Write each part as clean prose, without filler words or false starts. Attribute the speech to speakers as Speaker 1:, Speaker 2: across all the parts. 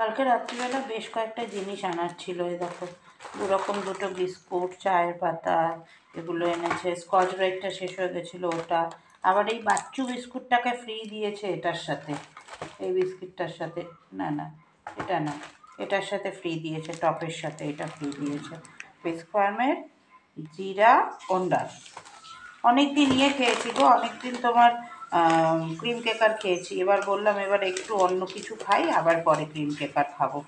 Speaker 1: কালকে রাত্রিবেলা বেশ কয়েকটা জিনিস আনার ছিল। এই দেখো, দুরকম দুটো বিস্কুট, চায়ের পাতা, এগুলো এনেছে। স্কচ ব্রাইটটা শেষ হয়ে গেছিলো, ওটা। আবার এই বাচ্চু বিস্কুটটাকে ফ্রি দিয়েছে এটার সাথে, এই বিস্কিটটার সাথে। না না, এটা না, এটার সাথে ফ্রি দিয়েছে, টপের সাথে এটা ফ্রি দিয়েছে। বিস্কোয়ার্মের জিরা ওন্ডার। অনেক দিন ইয়ে খেয়েছি গো, অনেক দিন তোমার ক্রিম কেকার খেয়েছি। এবার বললাম এবার একটু অন্য কিছু খাই, আবার পরে ক্রিম কেকার খাবো।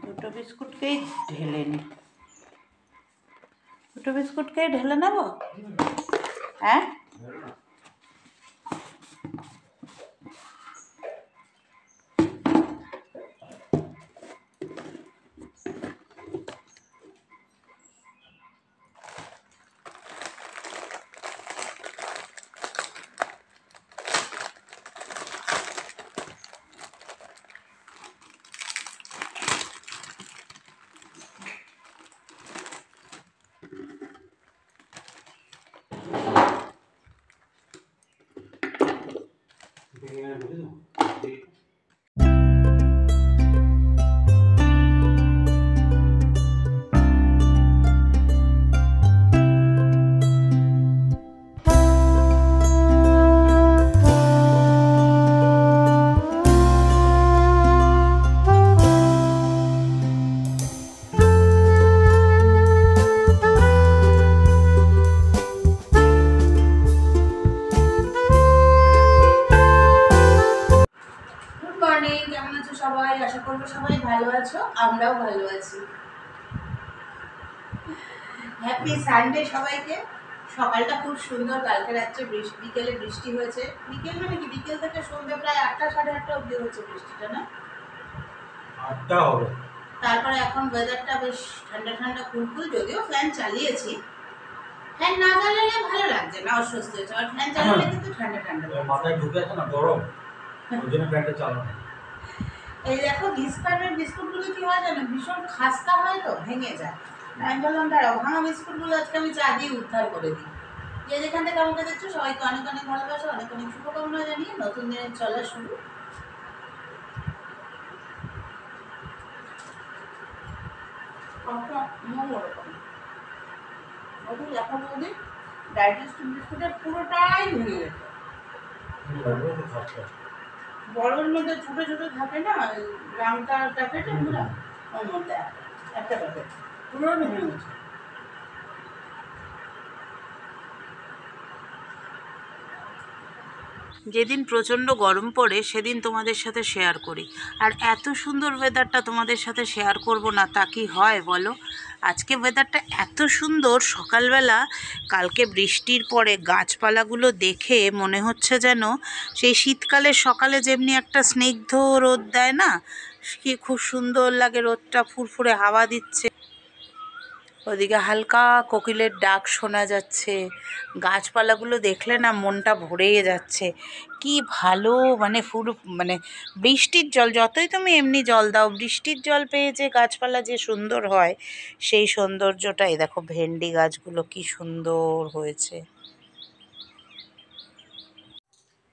Speaker 1: দুটো বিস্কুটকেই ঢেলে নি, দুটো বিস্কুটকেই ঢেলে নেবো। হ্যাঁ, কেমন আছো সবাই? আশা করবো সবাই ভালো আছো, আমরাও ভালো আছি। হ্যাপি সানডে সবাইকে। সকালটা খুব সুন্দর, কালকে রাত্রে বিকেলে বৃষ্টি হয়েছে। বিকেল মানে কি, বিকেল থেকে সন্ধ্যে প্রায় 8টা 8:30 অবধি হচ্ছে বৃষ্টিটা, না 8টা হবে। তারপরে এখন ওয়েদারটা বেশ ঠান্ডা ঠান্ডা কুলকুল, যদিও ফ্যান চালিয়েছি। ফ্যান না চালালে ভালো লাগছে না, অস্বস্তি হচ্ছে। আর ফ্যান চালালে কিন্তু ঠান্ডা ঠান্ডা মাথায় ঢুকে আছে না গরম, ওই জন্য ফ্যানটা চালানো। এই দেখো, বিস্কুটের বিস্কুটগুলো কি হয় জানো, ভীষণ খাস্তা হয় তো, ভেঙে যায়। আমি বললাম দাঁড়াও, ভাঙা বিস্কুটগুলো আজকে আমি চা দিয়ে উদ্ধার করে দিই। যে যেখান থেকে আমাকে দেখছো সবাইকে অনেক অনেক ভালোবাসা, অনেক অনেক শুভকামনা জানিয়ে নতুন দিনের চলা শুরু। ডাইজেস্টিভ বিস্কুটের পুরোটাই ভেঙে গেছে। বড়ের মধ্যে ছোট ছোট থাকে না, গ্রামটা প্যাকেটে পুরো, ওর মধ্যে একটা প্যাকেট পুরো ভেঙে গেছে। যেদিন প্রচণ্ড গরম পড়ে সেদিন তোমাদের সাথে শেয়ার করি, আর এত সুন্দর ওয়েদারটা তোমাদের সাথে শেয়ার করব না তা কি হয় বলো? আজকে ওয়েদারটা এত সুন্দর, সকালবেলা কালকে বৃষ্টির পরে গাছপালাগুলো দেখে মনে হচ্ছে যেন সেই শীতকালের সকালে যেমনি একটা স্নিগ্ধ রোদ দেয় না, কি খুব সুন্দর লাগে, রোদটা ফুরফুরে হাওয়া দিচ্ছে, ওদিকে হালকা কোকিলের ডাক শোনা যাচ্ছে। গাছপালাগুলো দেখলে না মনটা ভরে যাচ্ছে। কি ভালো, মানে মানে বৃষ্টির জল, যতই তুমি এমনি জল দাও, বৃষ্টির জল পেয়ে যে গাছপালা যে সুন্দর হয়, সেই সৌন্দর্যটাই দেখো। ভেন্ডি গাছগুলো কি সুন্দর হয়েছে।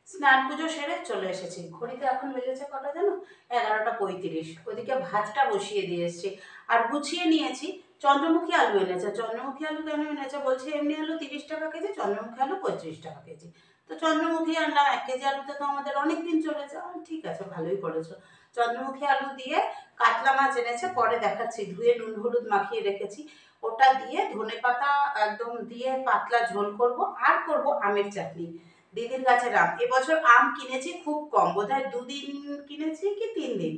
Speaker 1: স্নান পুজো সেরে চলে এসেছি। ঘড়িতে এখন বেজেছে কটা জানো, 11:35। ওদিকে ভাতটা বসিয়ে দিয়ে এসেছি আর গুছিয়ে নিয়েছি। চন্দ্রমুখী আলু এনেছে। চন্দ্রমুখী আলু কেন এনেছে বলছে, এমনি আলু 30 টাকা কেজি, চন্দ্রমুখী আলু 35 টাকা কেজি। তো চন্দ্রমুখী আনলাম, 1 কেজি আলুতে তো আমাদের অনেক দিন চলে যায়। ঠিক আছে, ভালোই করেছো। চন্দ্রমুখী আলু দিয়ে কাতলা মাছ এনেছে, পরে দেখাচ্ছি, ধুয়ে নুন হলুদ মাখিয়ে রেখেছি। ওটা দিয়ে ধনেপাতা একদম দিয়ে পাতলা ঝোল করব, আর করব আমের চাটনি। দিদির গাছের আম, এবছর আম কিনেছি খুব কম, বোধহয় 2 দিন কিনেছি কি 3 দিন।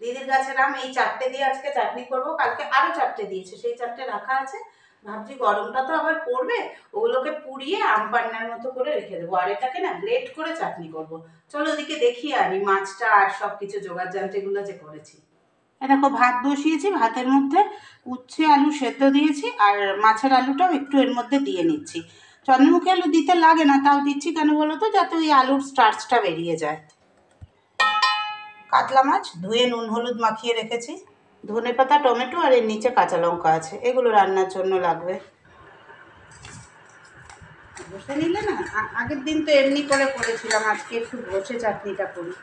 Speaker 1: দিদির গাছের আম, এই 4টে দিয়ে আজকে চাটনি করব। কালকে আরো 4টে দিয়েছে, সেই 4টে রাখা আছে। ভাবছি গরমটা তো আবার পড়বে, ওগুলোকে পুড়িয়ে আম পান্নার মতো করে রেখে দেবো, আর এটাকে না গ্রেট করে চাটনি করব। চলো ওদিকে দেখিয়ে আনি মাছটা আর সব কিছু জোগাড় যন্ত্রগুলো যে করেছি। দেখো, ভাত বসিয়েছি, ভাতের মধ্যে উচ্ছে আলু সেদ্ধ দিয়েছি, আর মাছের আলুটাও একটু এর মধ্যে দিয়ে নিচ্ছি। চন্দ্রমুখী আলু দিতে লাগে না, তাও দিচ্ছি কেন বলো তো, যাতে ওই আলুর স্টার্চটা বেরিয়ে যায়। কাতলা মাছ ধুয়ে নুন হলুদ মাখিয়ে রেখেছি, ধনেপাতা টমেটো আর এর নিচে কাঁচা লঙ্কা আছে, এগুলো রান্নার জন্য লাগবে। বসে নিলে না, আগের দিন তো এমনি করে করেছিলাম, আজকে একটু বসে চাটনিটা করি।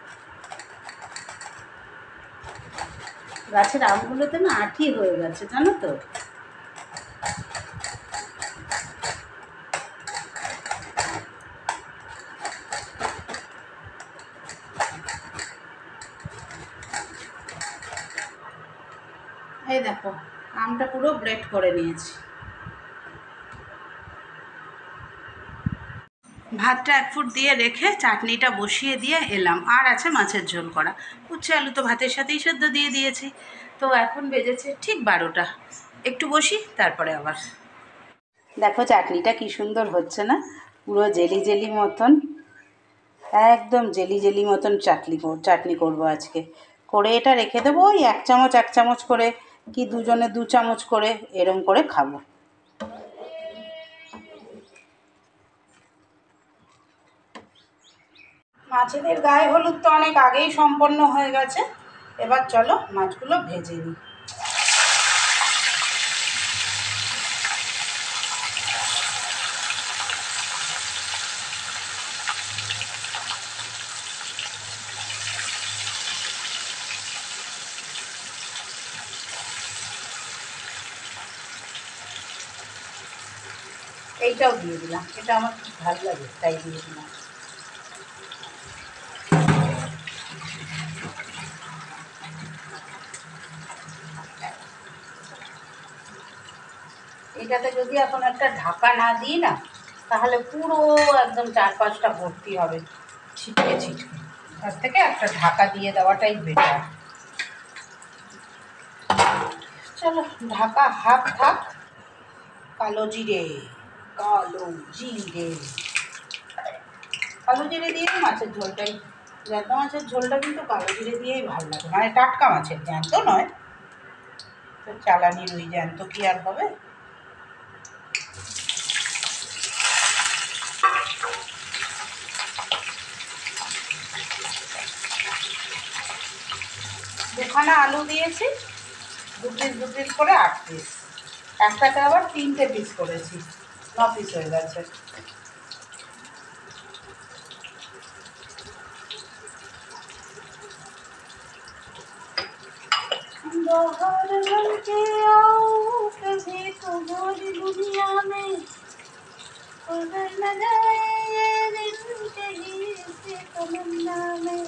Speaker 1: গাছের আমগুলোতে না আঠি হয়ে গেছে জানো তো। এই দেখো আমটা পুরো ব্লেড করে নিয়েছি। ভাতটা 1 ফুট দিয়ে রেখে চাটনিটা বসিয়ে দিয়ে এলাম। আর আছে মাছের ঝোল করা, উচ্ছে আলু তো ভাতের সাথেই সেদ্ধ দিয়ে দিয়েছি। তো এখন বেজেছে ঠিক 12টা, একটু বসি তারপরে আবার। দেখো চাটনিটা কি সুন্দর হচ্ছে না, পুরো জেলি জেলি মতন, একদম জেলি জেলি মতন চাটনি করবো আজকে। করে এটা রেখে দেবো, ওই 1 চামচ করে, কি দুজনে 2 চামচ করে এরম করে খাবো। মাছেদের গায়ে হলুদ তো অনেক আগেই সম্পন্ন হয়ে গেছে, এবার চলো মাছগুলো ভেজে নিই। এইটাও দিয়ে দিলাম, এটা আমার খুব ভালো লাগে তাই দিয়ে দিলাম। এটাতে যদি এখন একটা ঢাকা না দিই না, তাহলে পুরো একদম 4-5টা ভর্তি হবে ছিটকে ছিটকে। তার থেকে একটা ঢাকা দিয়ে দেওয়াটাই বেটার। চলো ঢাকা হাফ থাক। কালো জিরে, কালো জিরে, কালো জিরে দিয়ে মাছের ঝোলটাই, জ্যান্ত মাছের ঝোলটা কিন্তু কালো জিরে দিয়েই ভালো লাগে, মানে টাটকা মাছের, জ্যান্ত নয় তো, চালানি রুই জ্যান্ত কি আর হবে। দুখানা আলু দিয়েছি, 2 পিস করে 8 পিস, একটাতে আবার 3টে পিস করেছি, 9 পিস হয়ে গেছে। बाहर बन के आओ कभी तुम्हारी दुनिया में, उधर न जाए ये दिन कहीं से तमन्ना में।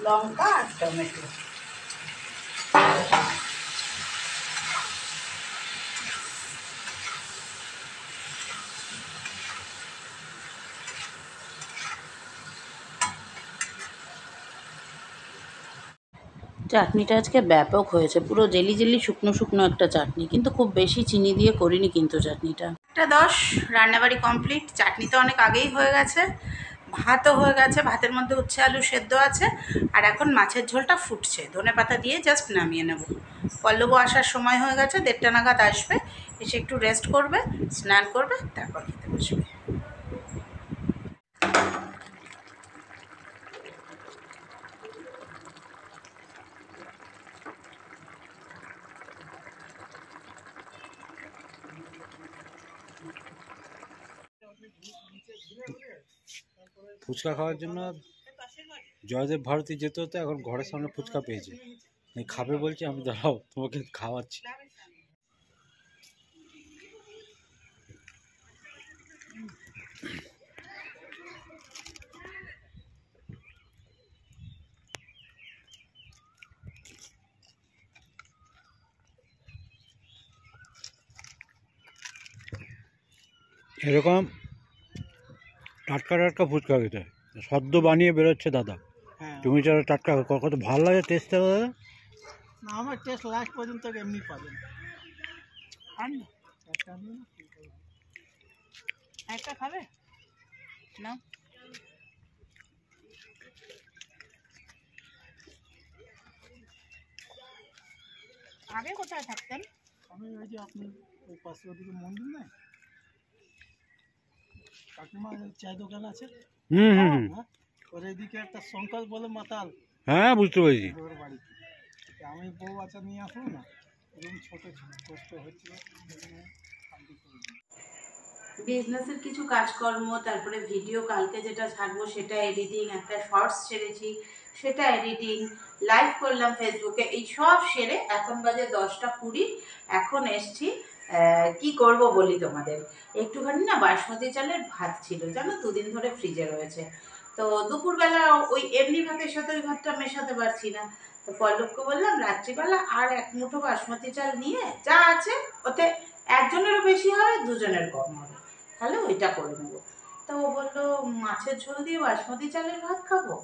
Speaker 1: लंका और टमेटो, চাটনিটা আজকে ব্যাপক হয়েছে, পুরো জেলি জেলি শুকনো শুকনো একটা চাটনি, কিন্তু খুব বেশি চিনি দিয়ে করিনি কিন্তু চাটনিটা। 10 রান্নাবাড়ি কমপ্লিট, চাটনি তো অনেক আগেই হয়ে গেছে, ভাতও হয়ে গেছে, ভাতের মধ্যে উচ্ছে আলু সেদ্ধ আছে, আর এখন মাছের ঝোলটা ফুটছে, ধনেপাতা দিয়ে জাস্ট নামিয়ে নেব। পল্লবও আসার সময় হয়ে গেছে, 1:30 নাগাদ আসবে, এসে একটু রেস্ট করবে, স্নান করবে, তারপর খেতে বসবে।
Speaker 2: ফুচকা খাওয়ার জন্য জয়দেব ভারতী যেতে হতো, এখন ঘরের সামনে ফুচকা পেয়েছে, খাবে বলছে, আমি দাঁড়াও তোমাকে খাওয়াচ্ছি। এরকম টাটকা টাটকা ফুচকা খেতে সদ্য বানিয়ে বেরোচ্ছে দাদা। তুমি যারা টাটকা কত ভালো লাগে টেস্টটা দাদা।
Speaker 3: না, আমার টেস্ট লাস্ট পর্যন্ত এমনি পাবেন। একটা খাবে না?
Speaker 1: আগে কোথায় থাকতেন?
Speaker 3: আমি ওই যে আপনি ওই পাশে ওদিকে মন্দির নেই, কাকিমা চায় দোকান আছে,
Speaker 2: হুম হুম হুম।
Speaker 3: হ্যাঁ, ওর এইদিকে একটা শঙ্কর বলে মাতাল,
Speaker 2: হ্যাঁ বুঝতে পেরেছি।
Speaker 3: ওর বাড়িতে। আমি বউ বাচ্চা নিয়ে আসবো না, এরকম ছোট ছোট কষ্ট হচ্ছিল, শান্তি করে দিই।
Speaker 1: বিজনেসের কিছু কাজকর্ম, তারপরে ভিডিও কালকে যেটা ছাড়বো সেটা এডিটিং, একটা শর্টস ছেড়েছি সেটা এডিটিং, লাইভ করলাম ফেসবুকে, এই সব সেরে এখন বাজে 10টা 20। এখন এসছি। কি করব বলি তোমাদের, একটুখানি না বাসমতি চালের ভাত ছিল জানো, 2 দিন ধরে ফ্রিজে রয়েছে। তো দুপুরবেলা ওই এমনি ভাতের সাথে ওই ভাতটা মেশাতে পারছি না। তো পল্লবকে বললাম রাত্রিবেলা আর 1 মুঠো বাসমতি চাল নিয়ে যা আছে ওতে একজনেরও বেশি হবে, দুজনের কম হবে, তাহলে ওইটা করে নেবো। তো ও বললো মাছের ঝোল দিয়ে বাসমতি চালের ভাত খাবো।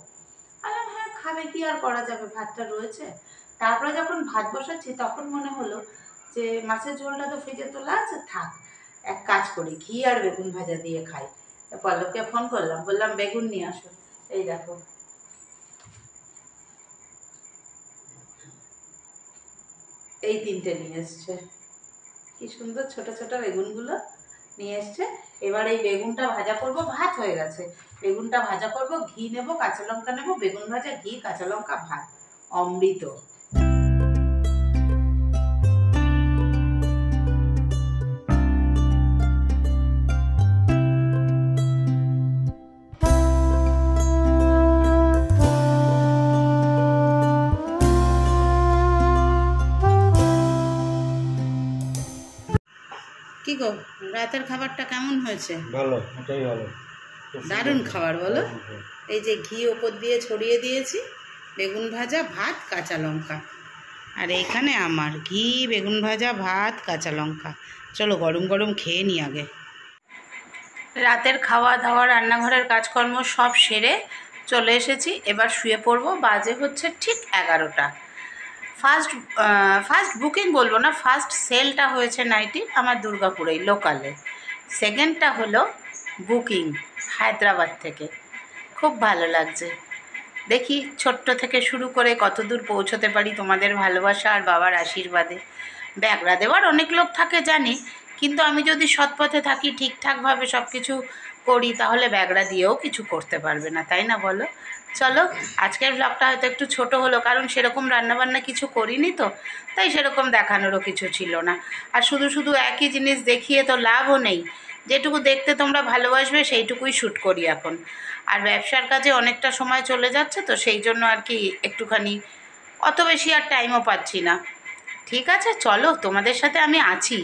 Speaker 1: আরে হ্যাঁ খাবে, কি আর করা যাবে, ভাতটা রয়েছে। তারপরে যখন ভাত বসাচ্ছি তখন মনে হলো যে মাছের ঝোলটা তো ফ্রিজে তোলা আছে, থাক এক কাজ করি ঘি আর বেগুন ভাজা দিয়ে খাই। পল্লবকে ফোন করলাম, বললাম বেগুন নিয়ে আসো। এই দেখো, এই 3টে নিয়ে এসছে, কি সুন্দর ছোট ছোট বেগুনগুলো নিয়ে এসছে। এবার এই বেগুনটা ভাজা করব, ভাত হয়ে গেছে, বেগুনটা ভাজা করব, ঘি নেব, কাঁচা লঙ্কা নেব, বেগুন ভাজা, ঘি, কাঁচা লঙ্কা, ভাত, অমৃত। কি গো, রাতের খাবারটা কেমন হয়েছে?
Speaker 2: ভালো, এটাই ভালো।
Speaker 1: দারুণ খাবার বলো। এই যে ঘি ওপর দিয়ে ছড়িয়ে দিয়েছি, বেগুন ভাজা, ভাত, কাঁচা লঙ্কা, আর এইখানে আমার ঘি, বেগুন ভাজা, ভাত, কাঁচা লঙ্কা। চলো গরম গরম খেয়ে নিই আগে। রাতের খাওয়া দাওয়া, রান্নাঘরের কাজকর্ম সব সেরে চলে এসেছি, এবার শুয়ে পড়বো। বাজে হচ্ছে ঠিক 11টা। ফার্স্ট বুকিং বলবো না, ফার্স্ট সেলটা হয়েছে নাইটির আমার দুর্গাপুরেই লোকালে। সেকেন্ডটা হলো বুকিং হায়দ্রাবাদ থেকে। খুব ভালো লাগছে। দেখি ছোট্ট থেকে শুরু করে কত দূর পৌঁছতে পারি তোমাদের ভালোবাসা আর বাবার আশীর্বাদে। ব্যাগরা দেওয়ার অনেক লোক থাকে জানি, কিন্তু আমি যদি সৎপথে থাকি, ঠিকঠাকভাবে সব কিছু করি, তাহলে ব্যাগরা দিয়েও কিছু করতে পারবে না, তাই না বলো? চলো, আজকের ব্লগটা হয়তো একটু ছোট হলো, কারণ সেরকম রান্নাবান্না কিছু করিনি তো, তাই সেরকম দেখানোরও কিছু ছিল না। আর শুধু শুধু একই জিনিস দেখিয়ে তো লাভও নেই, যেটুকু দেখতে তোমরা ভালোবাসবে সেইটুকুই শ্যুট করি এখন। আর ব্যবসার কাজে অনেকটা সময় চলে যাচ্ছে, তো সেই জন্য আর কি একটুখানি অত বেশি আর টাইমও পাচ্ছি না। ঠিক আছে, চলো, তোমাদের সাথে আমি আছি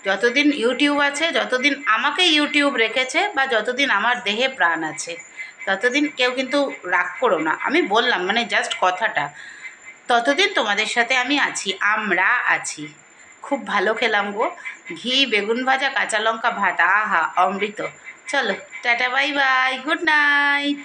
Speaker 1: যতদিন ইউটিউব আছে, যতদিন আমাকে ইউটিউব রেখেছে, বা যতদিন আমার দেহে প্রাণ আছে, ততদিন কেউ কিন্তু রাগ করো না, আমি বললাম মানে জাস্ট কথাটা, ততদিন তোমাদের সাথে আমি আছি, আমরা আছি। খুব ভালো খেলাম গো, ঘি, বেগুন ভাজা, কাঁচা লঙ্কা, ভাত, আহা অমৃত। চলো tata, bye bye, good night.